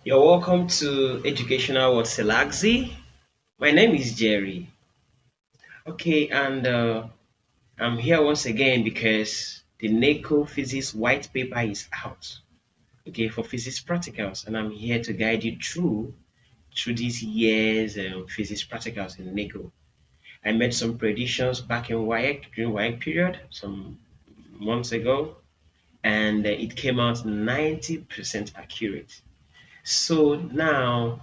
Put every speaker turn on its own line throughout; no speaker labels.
You're welcome to Educational with Selaxi. My name is Jerry. Okay, and I'm here once again because the NECO physics white paper is out. Okay, for physics practicals, and I'm here to guide you through these years physics practicals in NECO. I made some predictions back in WIAC during WIAC period some months ago, and it came out 90% accurate. So now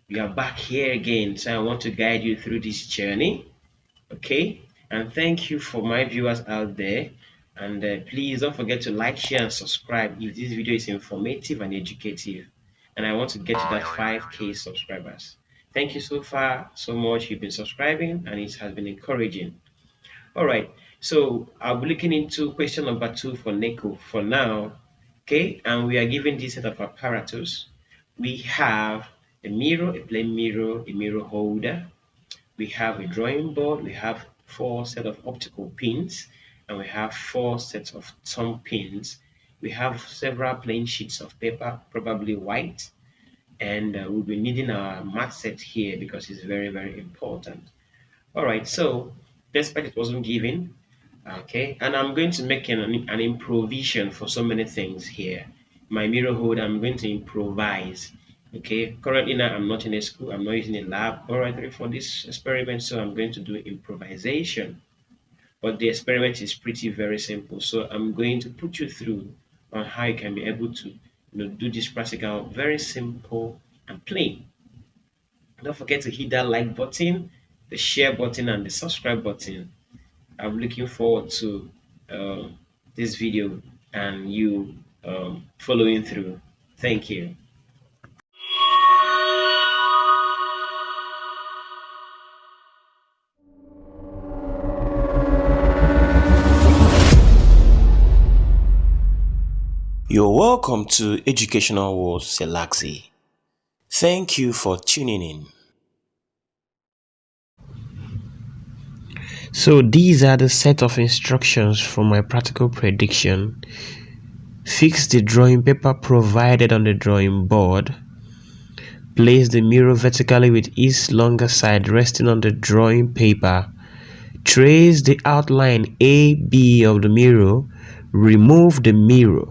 we are back here again. So I want to guide you through this journey. Okay. And thank you for my viewers out there. And please don't forget to like, share, and subscribe if this video is informative and educative. And I want to get to that 5K subscribers. Thank you so far so much. You've been subscribing and it has been encouraging. All right. So I'll be looking into question number 2 for NECO for now. Okay. And we are given this set of apparatus. We have a mirror, a plain mirror, a mirror holder. We have a drawing board. We have 4 sets of optical pins, and we have 4 sets of thumb pins. We have several plain sheets of paper, probably white, and we'll be needing our math set here because it's very, very important. All right, so despite it wasn't given, okay, and I'm going to make an improvisation for so many things here. My mirror holder, I'm going to improvise. Okay, currently now I'm not in a school, I'm not using a laboratory for this experiment, so I'm going to do improvisation. But the experiment is pretty very simple, so I'm going to put you through on how you can be able to do this practical very simple and plain. Don't forget to hit that like button, the share button, and the subscribe button. I'm looking forward to this video and you following through. Thank you. You're welcome to Educational World Selaxi. Thank you for tuning in. So these are the set of instructions for my practical prediction. Fix the drawing paper provided on the drawing board. Place the mirror vertically with its longer side resting on the drawing paper. Trace the outline AB of the mirror. Remove the mirror.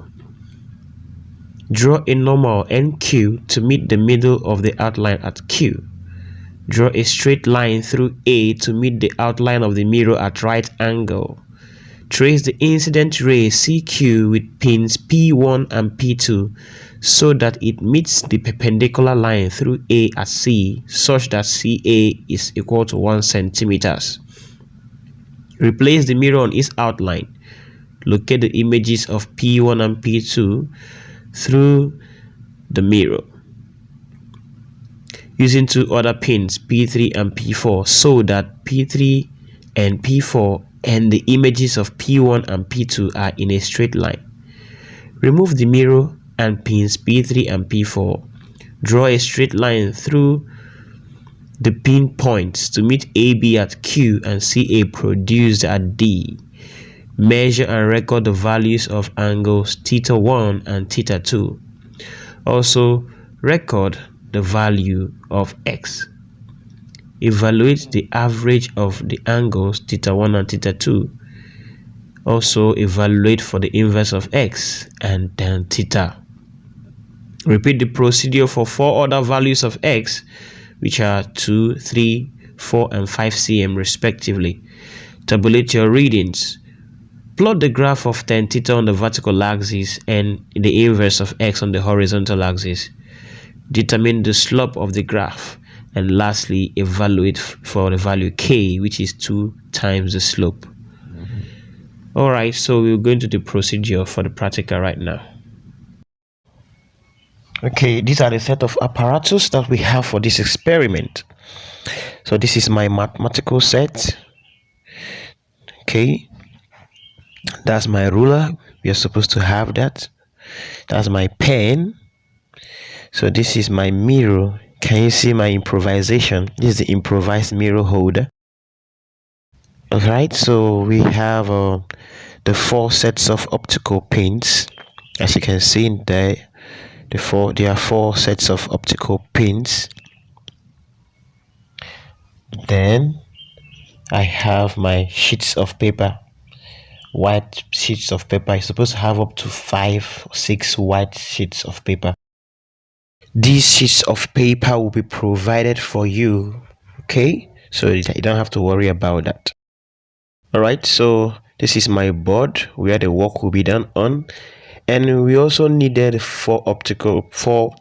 Draw a normal NQ to meet the middle of the outline at Q. Draw a straight line through A to meet the outline of the mirror at right angle. Trace the incident ray CQ with pins P1 and P2 so that it meets the perpendicular line through A at C such that CA is equal to 1 centimeters. Replace the mirror on its outline. Locate the images of P1 and P2 through the mirror using 2 other pins P3 and P4 so that P3 and P4 and the images of P1 and P2 are in a straight line. Remove the mirror and pins P3 and P4. Draw a straight line through the pin points to meet AB at Q and CA produced at D. Measure and record the values of angles θ1 and θ2. Also, record the value of x. Evaluate the average of the angles θ1 and θ2. Also, evaluate for the inverse of x and tan theta. Repeat the procedure for 4 other values of x, which are 2, 3, 4, and 5 cm respectively. Tabulate your readings. Plot the graph of tan theta on the vertical axis and the inverse of x on the horizontal axis. Determine the slope of the graph, and lastly evaluate for the value k, which is 2 times the slope. Alright, so we're going to the procedure for the practical right now. Okay, these are the set of apparatus that we have for this experiment. So this is my mathematical set. Okay, that's my ruler. We are supposed to have that. That's my pen. So this is my mirror. Can you see my improvisation? This is the improvised mirror holder. Alright, so we have the 4 sets of optical pins, as you can see in there.
there are 4 sets of optical pins. Then I have my sheets of paper, white sheets of paper. You're supposed to have up to 5 or 6 white sheets of paper. These sheets of paper will be provided for you, okay, so you don't have to worry about that. All right, so this is my board where the work will be done on, and we also needed 4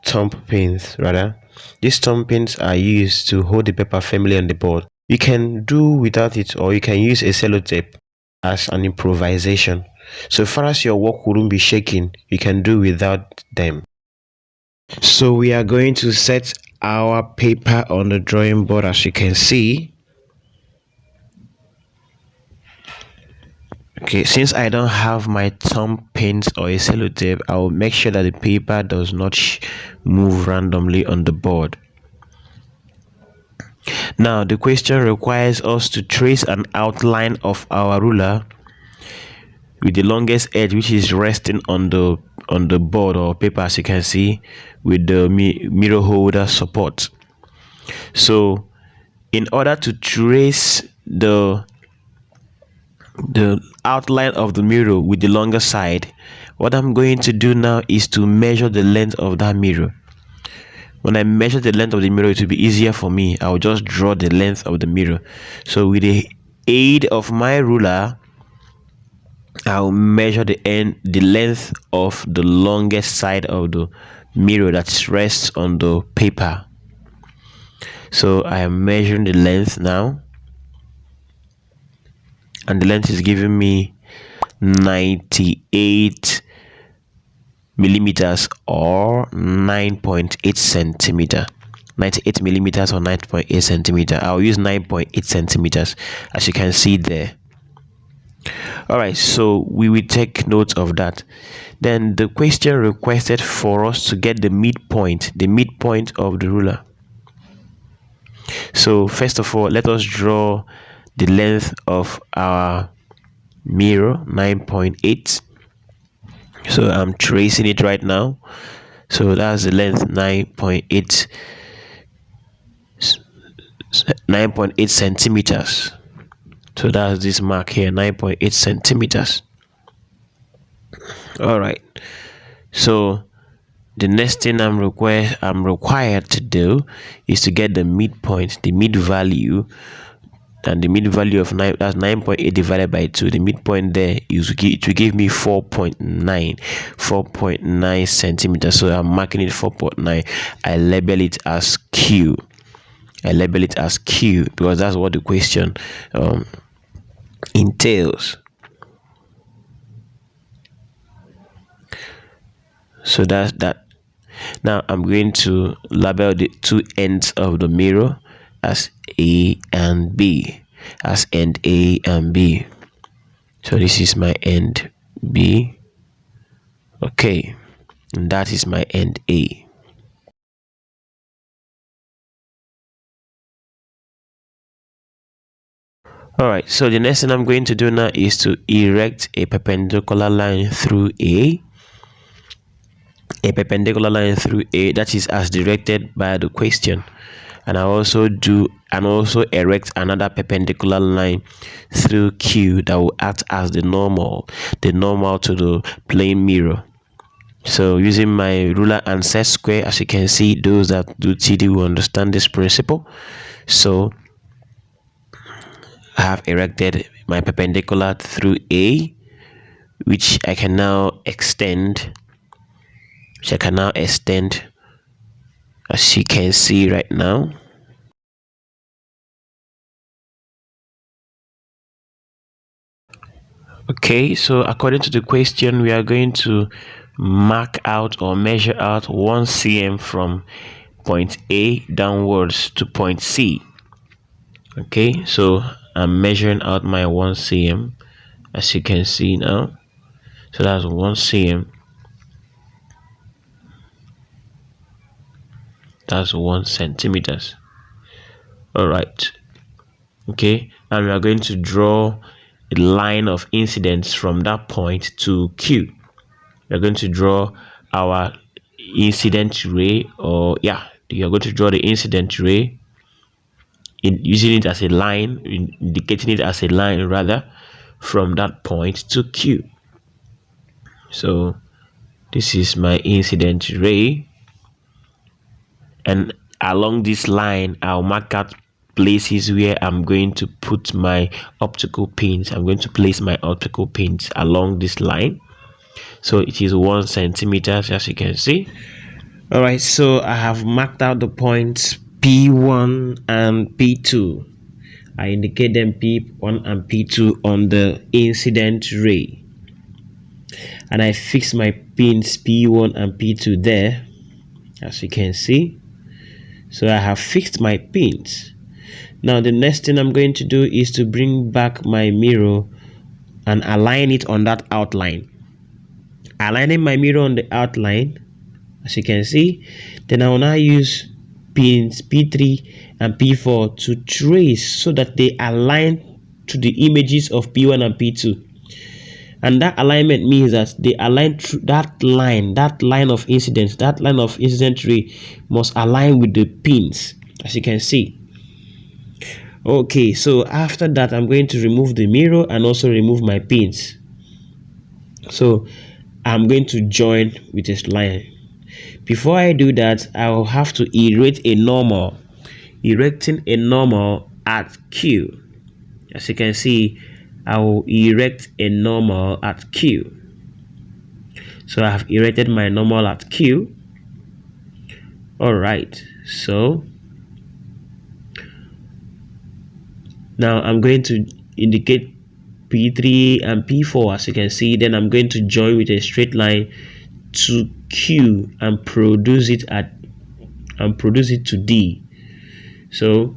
thumb pins rather. These thumb pins are used to hold the paper firmly on the board. You can do without it, or you can use a sellotape as an improvisation. So far as your work wouldn't be shaking, you can do without them. So we are going to set our paper on the drawing board, as you can see. Okay, since I don't have my thumb pins or a sellotape, I will make sure that the paper does not move randomly on the board. Now the question requires us to trace an outline of our ruler with the longest edge, which is resting on the board or paper, as you can see, with the mirror holder support. So in order to trace the outline of the mirror with the longer side, what I'm going to do now is to measure the length of that mirror. When I measure the length of the mirror, it will be easier for me. I'll just draw the length of the mirror. So with the aid of my ruler, I'll measure the length of the longest side of the mirror that rests on the paper. So I am measuring the length now, and the length is giving me 98 millimeters or 9.8 centimeter. 98 millimeters or 9.8 centimeter. I'll use 9.8 centimeters, as you can see there. All right, so we will take note of that. Then the question requested for us to get the midpoint of the ruler. So first of all, let us draw the length of our mirror, 9.8. So I'm tracing it right now. So that's the length, 9.8 centimeters. So that's this mark here, 9.8 centimeters. All right, so the next thing I'm required to do is to get the midpoint, the mid value, and the mid value of 9, that's 9.8 divided by 2. The midpoint there is it will give me 4.9 centimeters. So I'm marking it 4.9. I label it as Q. Because that's what the question entails. So that's that. Now I'm going to label the 2 ends of the mirror as A and B, as end A and B. So this is my end B, okay, and that is my end A. All right, so the next thing I'm going to do now is to erect a perpendicular line through A. That is as directed by the question, and I also erect another perpendicular line through Q that will act as the normal to the plane mirror. So using my ruler and set square, as you can see, those that do TD will understand this principle. So I have erected my perpendicular through A, which I can now extend. As you can see right now. Okay, so according to the question, we are going to mark out or measure out 1 cm from point A downwards to point C. Okay, so I'm measuring out my 1 cm, as you can see now. So that's 1 cm. That's 1 centimeters. All right, okay, and we are going to draw a line of incidence from that point to Q. We are going to draw our incident ray, or yeah, you're going to draw the incident ray using it as a line, indicating it as a line rather, from that point to Q. So this is my incident ray, and along this line I'll mark out places where I'm going to put my optical pins. I'm going to place my optical pins along this line. So it is 1 centimeter, as you can see. All right, so I have marked out the points P1 and P2. I indicate them P1 and P2 on the incident ray, and I fix my pins P1 and P2 there, as you can see. So I have fixed my pins. Now the next thing I'm going to do is to bring back my mirror and align it on that outline. Aligning my mirror on the outline, as you can see, then I will now use pins P3 and P4 to trace so that they align to the images of P1 and P2. And that alignment means that they align through that line of incidence, that line of incident ray must align with the pins, as you can see. Okay, so after that I'm going to remove the mirror and also remove my pins. So I'm going to join with this line. Before I do that, I will have to erect a normal. Erecting a normal at Q. As you can see, I will erect a normal at Q. So I have erected my normal at Q. Alright, so now I'm going to indicate P3 and P4, as you can see. Then I'm going to join with a straight line to Q and produce it to D. So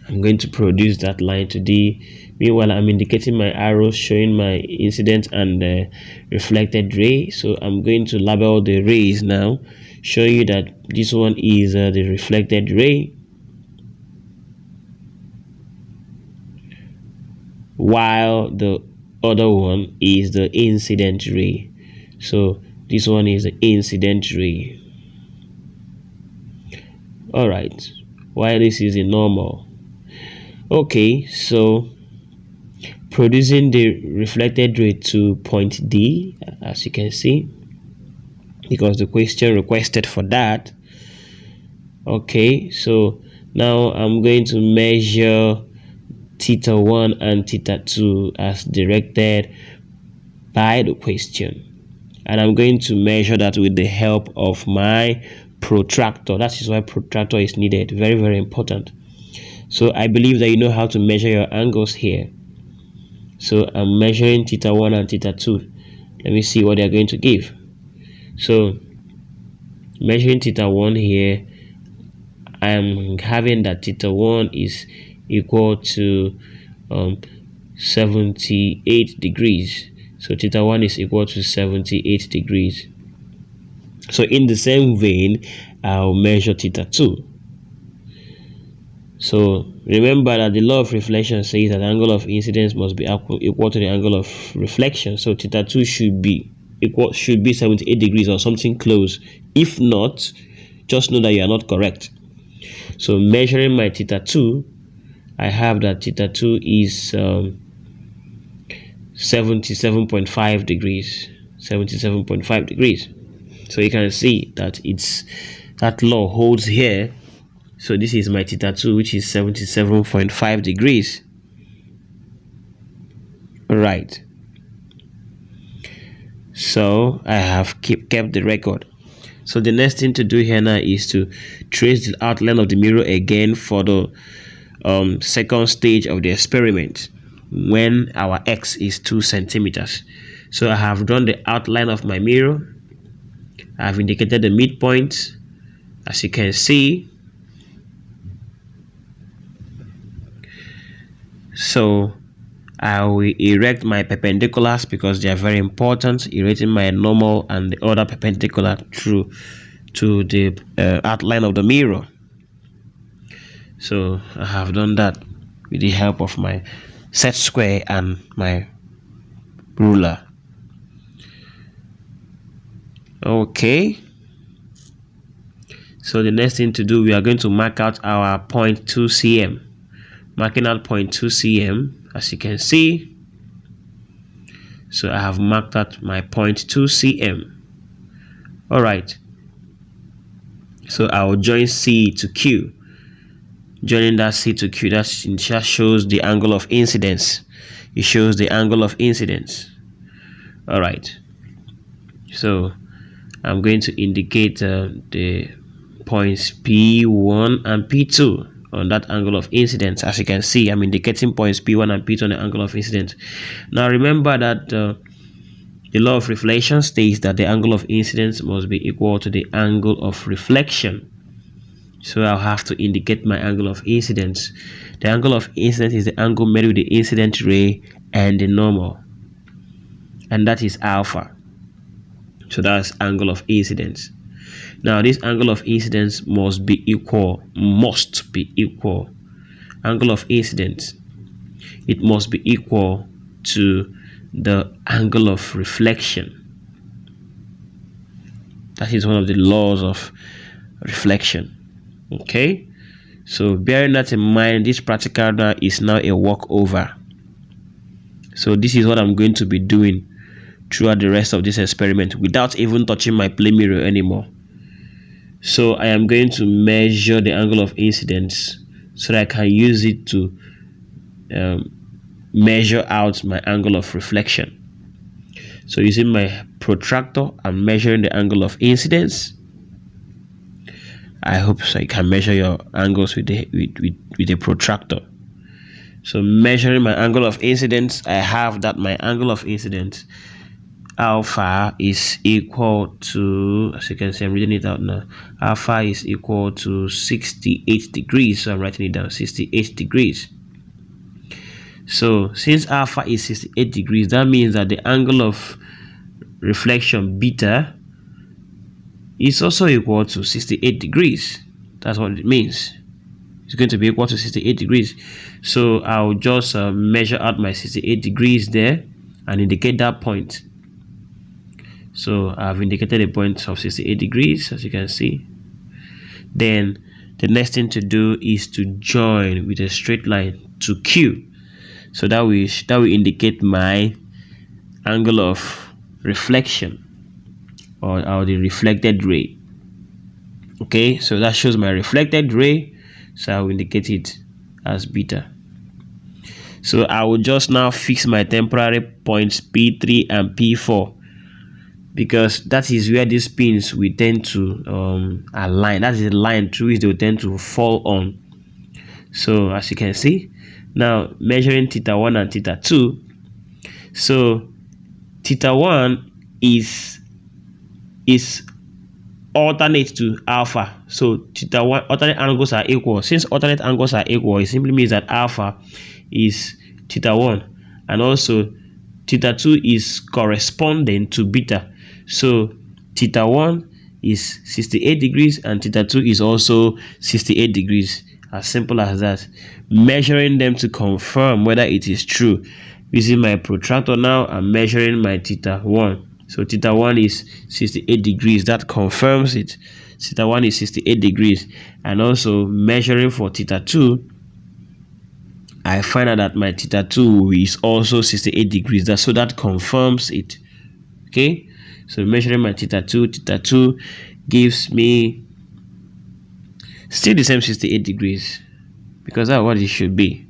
I'm going to produce that line to D. Meanwhile, I'm indicating my arrows showing my incident and reflected ray. So I'm going to label the rays now, showing you that this one is the reflected ray, while the other one is the incident ray. So this one is the incident ray. All right, while this is a normal. Okay, so producing the reflected ray to point D, as you can see, because the question requested for that. Okay, so now I'm going to measure theta 1 and theta 2 as directed by the question, and I'm going to measure that with the help of my protractor. That is why protractor is needed. Very, very important. So I believe that you know how to measure your angles here. So I'm measuring theta 1 and theta 2. Let me see what they are going to give. So measuring theta 1 here, I'm having that theta 1 is equal to 78 degrees. So theta 1 is equal to 78 degrees. So in the same vein, I'll measure theta 2. So remember that the law of reflection says that the angle of incidence must be equal to the angle of reflection. So theta 2 should be 78 degrees or something close. If not, just know that you are not correct. So measuring my theta 2, I have that theta 2 is 77.5 degrees. 77.5 degrees. So you can see that that law holds here. So this is my theta 2, which is 77.5 degrees. Right. So I have kept the record. So the next thing to do here now is to trace the outline of the mirror again for the second stage of the experiment, when our X is 2 centimeters. So I have drawn the outline of my mirror. I have indicated the midpoint, as you can see. So I will erect my perpendiculars because they are very important, erecting my normal and the other perpendicular through to the outline of the mirror. So I have done that with the help of my set square and my ruler. Okay,
So the next thing to do, we are going to mark out our 0.2 cm. Marking out 0.2 cm, as you can see. So I have marked out my 0.2 cm. All right. So I will join C to Q. Joining that C to Q, that just shows the angle of incidence. It shows the angle of incidence. All right. So I'm going to indicate the points P1 and P2 on that angle of incidence. As you can see, I'm indicating points P1 and P2 on the angle of incidence. Now remember that the law of reflection states that the angle of incidence must be equal to the angle of reflection. So I'll have to indicate my angle of incidence. The angle of incidence is the angle made with the incident ray and the normal, and that is alpha. So that's angle of incidence. Now this angle of incidence must be equal. Angle of incidence, it must be equal to the angle of reflection. That is one of the laws of reflection. Okay, so bearing that in mind, this practical now is now a walkover. So this is what I'm going to be doing throughout the rest of this experiment without even touching my plane mirror anymore. So I am going to measure the angle of incidence so that I can use it to measure out my angle of reflection. So using my protractor, I'm measuring the angle of incidence. I hope so you can measure your angles with a protractor. So measuring my angle of incidence, I have that my angle of incidence alpha is equal to, as you can see, I'm reading it out now. Alpha is equal to 68 degrees. So I'm writing it down, 68 degrees. So since alpha is 68 degrees, that means that the angle of reflection beta is also equal to 68 degrees. That's what it means. It's going to be equal to 68 degrees. So I'll just measure out my 68 degrees there and indicate that point. So I've indicated a point of 68 degrees, as you can see. Then the next thing to do is to join with a straight line to Q. So that will indicate my angle of reflection, or the reflected ray. Okay, so that shows my reflected ray, so I will indicate it as beta. So I will just now fix my temporary points P3 and P4, because that is where these pins will tend to align. That is the line through which they will tend to fall on. So as you can see, now measuring theta 1 and theta 2. So theta 1 is alternate to alpha. So theta 1, alternate angles are equal. Since alternate angles are equal, it simply means that alpha is theta 1, and also theta 2 is corresponding to beta. So theta 1 is 68 degrees and theta 2 is also 68 degrees. As simple as that. Measuring them to confirm whether it is true. Using my protractor now, I'm measuring my theta 1. So theta 1 is 68 degrees. That confirms it. Theta 1 is 68 degrees. And also measuring for theta 2, I find out that my theta 2 is also 68 degrees. So that confirms it. Okay, so measuring my theta 2 gives me still the same 68 degrees, because that's what it should be.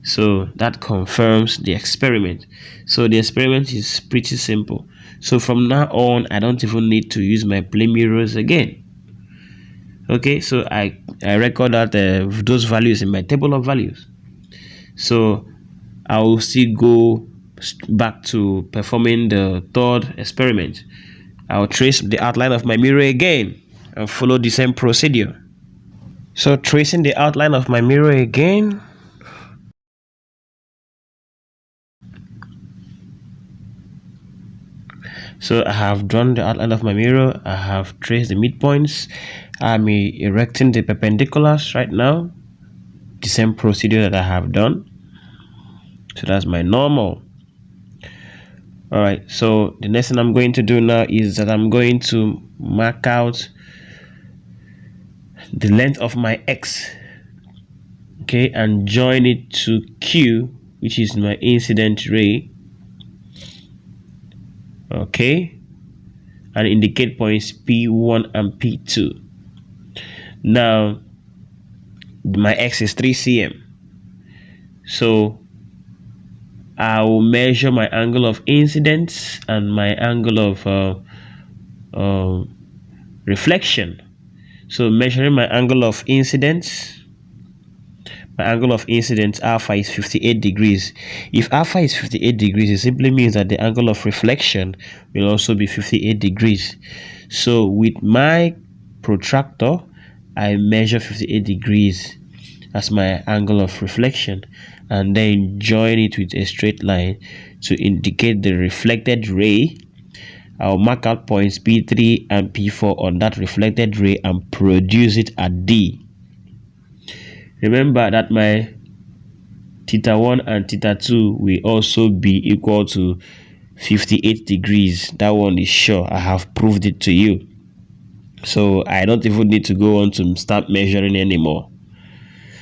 So that confirms the experiment. So the experiment is pretty simple. So from now on, I don't even need to use my plane mirrors again. Okay, so I record out those values in my table of values. So I will still go back to performing the third experiment. I'll trace the outline of my mirror again and follow the same procedure. So tracing the outline of my mirror again. So I have drawn the outline of my mirror. I have traced the midpoints. I'm erecting the perpendiculars right now. The same procedure that I have done. So that's my normal. All right, so the next thing I'm going to do now is that I'm going to mark out
the length of my x, okay, and join it to Q, which is my incident ray, okay, and indicate points P1 and P2. Now my x is 3 cm, so I will measure my angle of incidence and my angle of reflection. So measuring my angle of incidence, alpha is 58 degrees. If alpha is 58 degrees, it simply means that the angle of reflection will also be 58 degrees. So with my protractor, I measure 58 degrees as my angle of reflection, and then join it with a straight line to indicate the reflected ray. I'll mark out points P3 and P4 on that reflected ray and produce it at D. Remember that my theta 1 and theta 2 will also be equal to 58 degrees. That one is sure. I have proved it to you. So I don't even need to go on to start measuring anymore.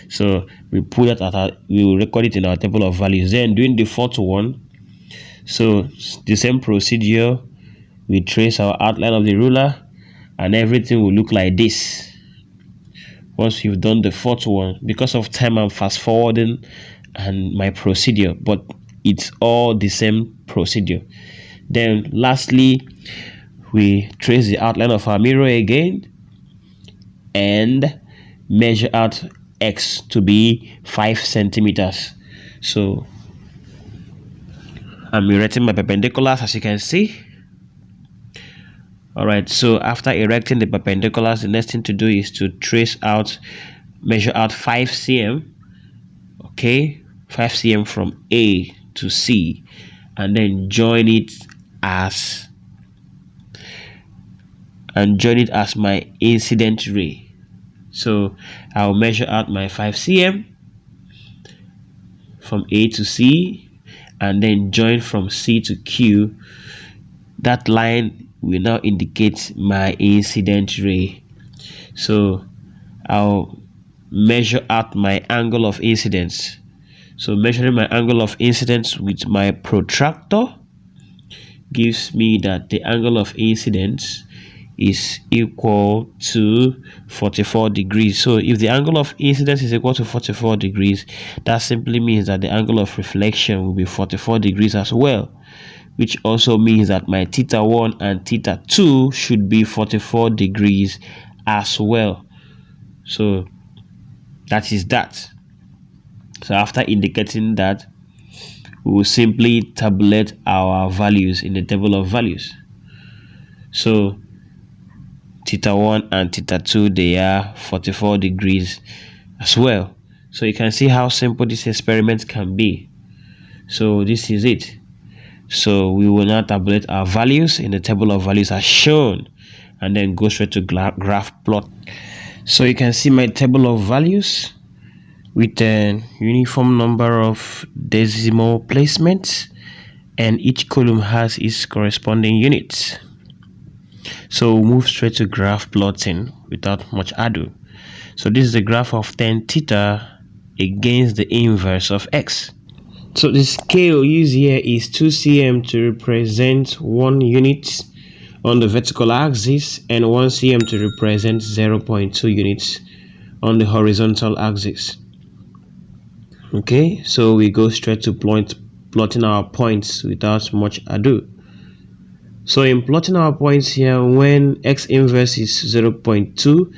So we put that we will record it in our table of values. Then doing the fourth one, so the same procedure, we trace our outline of the ruler and everything will look like this. Once you've done the fourth one, because of time I'm fast forwarding and my procedure, but it's all the same procedure. Then lastly, we trace the outline of our mirror again and measure out x to be 5 centimeters. So I'm erecting my perpendiculars, as you can see. All right, so after erecting the perpendiculars, the next thing to do is to measure out 5 cm, okay, 5 cm from A to C, and then join it as my incident ray. So I'll measure out my 5 cm from A to C, and then join from C to Q. That line will now indicate my incident ray. So I'll measure out my angle of incidence. So measuring my angle of incidence with my protractor gives me that the angle of incidence is equal to 44 degrees. So if the angle of incidence is equal to 44 degrees, that simply means that the angle of reflection will be 44 degrees as well, which also means that my theta 1 and theta 2 should be 44 degrees as well. So that is that. So after indicating that, we will simply tabulate our values in the table of values. So theta 1 and theta 2, they are 44 degrees as well. So you can see how simple this experiment can be. So this is it. So we will now tabulate our values in the table of values as shown, and then go straight to graph plot. So you can see my table of values with a uniform number of decimal placements, and each column has its corresponding units. So we'll move straight to graph plotting without much ado. So this is the graph of tan theta against the inverse of x. So the scale used here is 2 cm to represent 1 unit on the vertical axis and 1 cm to represent 0.2 units on the horizontal axis. Okay, so we go straight to plotting our points without much ado. So in plotting our points here, when x inverse is 0.2,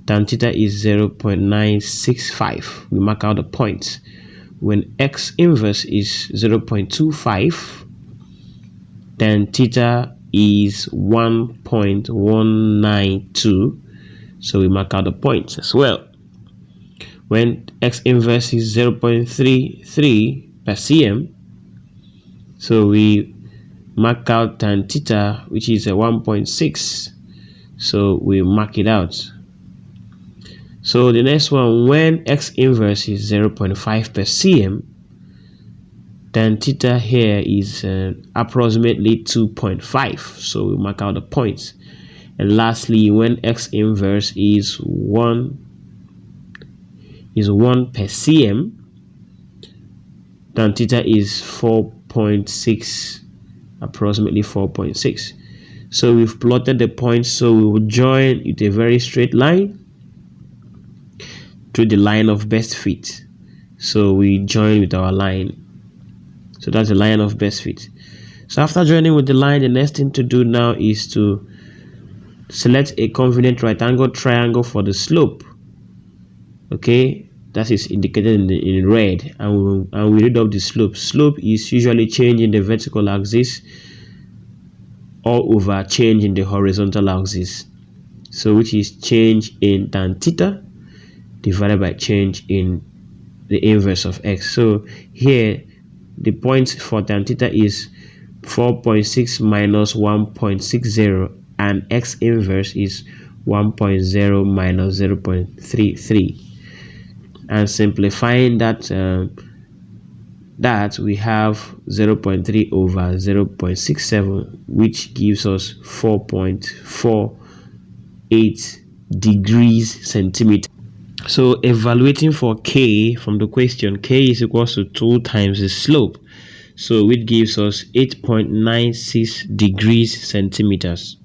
tan theta is 0.965. We mark out the points. When x inverse is 0.25, tan theta is 1.192. So we mark out the points as well. When x inverse is 0.33 per cm, so we mark out tan theta, which is a 1.6. So we mark it out. So the next one, when x inverse is 0.5 per cm, tan theta here is approximately 2.5. So we mark out the points. And lastly, when x inverse is 1 per cm, tan theta is 4.6, approximately 4.6. So we've plotted the points, so we will join with a very straight line to the line of best fit. So we join with our line. So that's the line of best fit. So after joining with the line, the next thing to do now is to select a convenient right angle triangle for the slope. Okay, that is indicated in red, and we read up the slope. Slope is usually change in the vertical axis all over change in the horizontal axis, so which is change in tan theta divided by change in the inverse of x. So here the point for tan theta is 4.6 minus 1.60, and x inverse is 1.0 minus 0.33. And simplifying that, we have 0.3 over 0.67, which gives us 4.48 degrees centimeter. So evaluating for k from the question, k is equals to 2 times the slope, so which gives us 8.96 degrees centimeters.